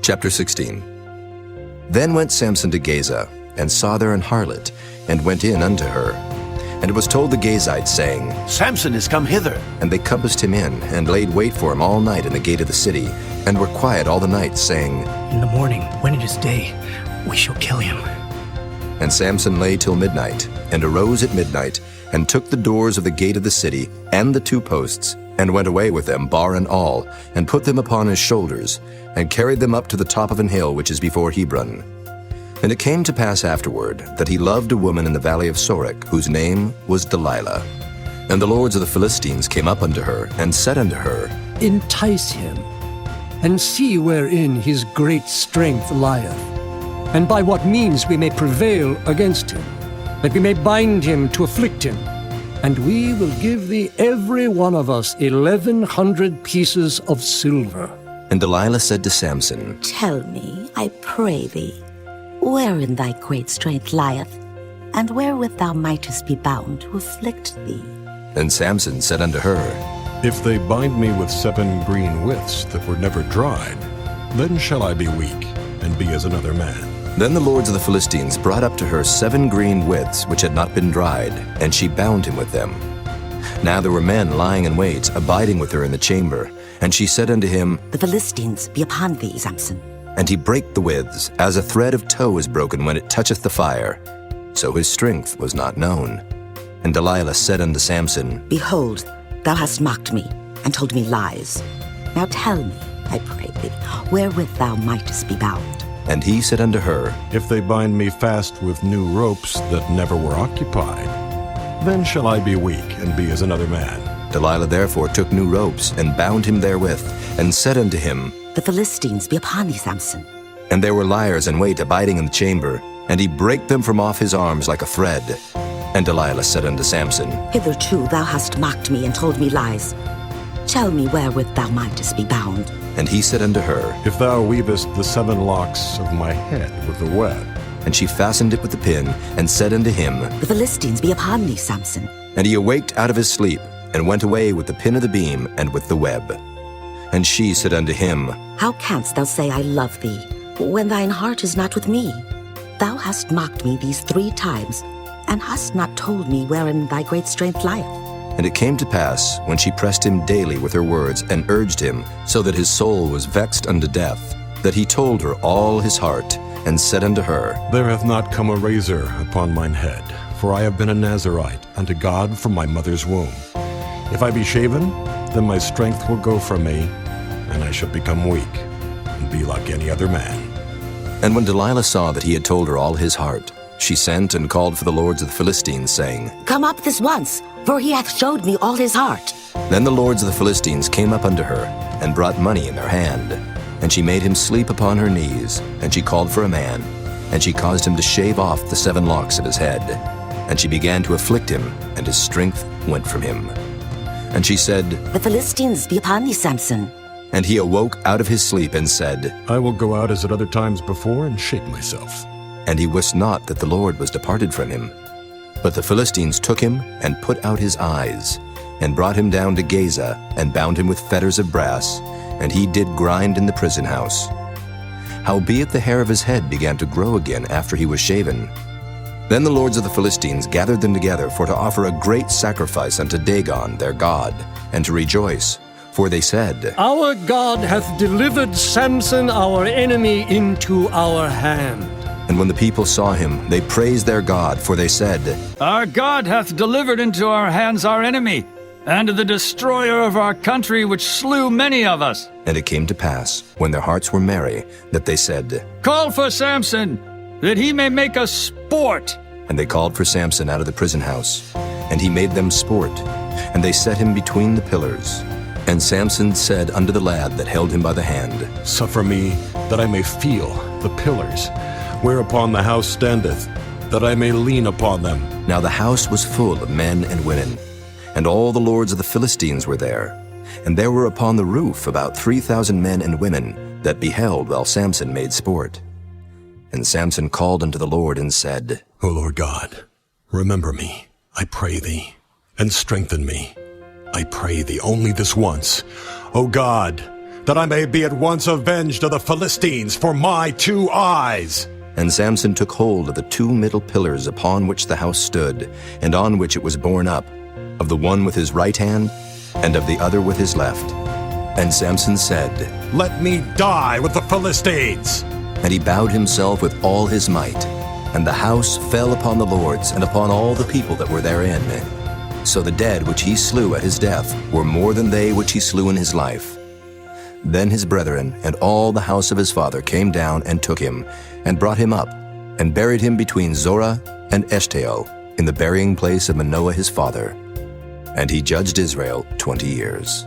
Chapter 16. Then went Samson to Gaza, and saw there an harlot, and went in unto her. And it was told the Gazites, saying, Samson is come hither. And they compassed him in, and laid wait for him all night in the gate of the city, and were quiet all the night, saying, In the morning, when it is day, we shall kill him. And Samson lay till midnight, and arose at midnight, and took the doors of the gate of the city, and the 2 posts, and went away with them, bar and all, and put them upon his shoulders, and carried them up to the top of an hill which is before Hebron. And it came to pass afterward that he loved a woman in the valley of Sorek, whose name was Delilah. And the lords of the Philistines came up unto her, and said unto her, Entice him, and see wherein his great strength lieth, and by what means we may prevail against him, that we may bind him to afflict him. And we will give thee every one of us 1,100 pieces of silver. And Delilah said to Samson, Tell me, I pray thee, wherein thy great strength lieth, and wherewith thou mightest be bound to afflict thee. And Samson said unto her, If they bind me with 7 green withs that were never dried, then shall I be weak, and be as another man. Then the lords of the Philistines brought up to her 7 green withs which had not been dried, and she bound him with them. Now there were men lying in wait, abiding with her in the chamber. And she said unto him, The Philistines be upon thee, Samson. And he brake the withs, as a thread of tow is broken when it toucheth the fire. So his strength was not known. And Delilah said unto Samson, Behold, thou hast mocked me, and told me lies. Now tell me, I pray thee, wherewith thou mightest be bound. And he said unto her, If they bind me fast with new ropes that never were occupied, then shall I be weak, and be as another man. Delilah therefore took new ropes, and bound him therewith, and said unto him, The Philistines be upon thee, Samson. And there were liers in wait abiding in the chamber, and he brake them from off his arms like a thread. And Delilah said unto Samson, Hitherto thou hast mocked me and told me lies. Tell me wherewith thou mightest be bound. And he said unto her, If thou weavest the 7 locks of my head with the web. And she fastened it with the pin, and said unto him, The Philistines be upon thee, Samson. And he awaked out of his sleep, and went away with the pin of the beam and with the web. And she said unto him, How canst thou say, I love thee, when thine heart is not with me? Thou hast mocked me these 3 times, and hast not told me wherein thy great strength lieth. And it came to pass, when she pressed him daily with her words, and urged him, so that his soul was vexed unto death, that he told her all his heart, and said unto her, There hath not come a razor upon mine head, for I have been a Nazarite unto God from my mother's womb. If I be shaven, then my strength will go from me, and I shall become weak, and be like any other man. And when Delilah saw that he had told her all his heart, she sent and called for the lords of the Philistines, saying, Come up this once, for he hath showed me all his heart. Then the lords of the Philistines came up unto her, and brought money in their hand. And she made him sleep upon her knees, and she called for a man, and she caused him to shave off the 7 locks of his head. And she began to afflict him, and his strength went from him. And she said, The Philistines be upon thee, Samson. And he awoke out of his sleep, and said, I will go out as at other times before, and shake myself. And he wist not that the Lord was departed from him. But the Philistines took him, and put out his eyes, and brought him down to Gaza, and bound him with fetters of brass, and he did grind in the prison house. Howbeit the hair of his head began to grow again after he was shaven. Then the lords of the Philistines gathered them together for to offer a great sacrifice unto Dagon their god, and to rejoice. For they said, Our God hath delivered Samson our enemy into our hand. And when the people saw him, they praised their God, for they said, Our God hath delivered into our hands our enemy, and the destroyer of our country, which slew many of us. And it came to pass, when their hearts were merry, that they said, Call for Samson, that he may make us sport. And they called for Samson out of the prison house, and he made them sport, and they set him between the pillars. And Samson said unto the lad that held him by the hand, Suffer me, that I may feel the pillars, whereupon the house standeth, that I may lean upon them. Now the house was full of men and women, and all the lords of the Philistines were there. And there were upon the roof about 3,000 men and women that beheld while Samson made sport. And Samson called unto the Lord and said, O Lord God, remember me, I pray thee, and strengthen me, I pray thee only this once, O God, that I may be at once avenged of the Philistines for my 2 eyes. And Samson took hold of the 2 middle pillars upon which the house stood, and on which it was borne up, of the one with his right hand, and of the other with his left. And Samson said, Let me die with the Philistines. And he bowed himself with all his might. And the house fell upon the lords, and upon all the people that were therein. So the dead which he slew at his death were more than they which he slew in his life. Then his brethren and all the house of his father came down and took him, and brought him up, and buried him between Zorah and Eshtaol, in the burying place of Manoah his father. And he judged Israel 20 years.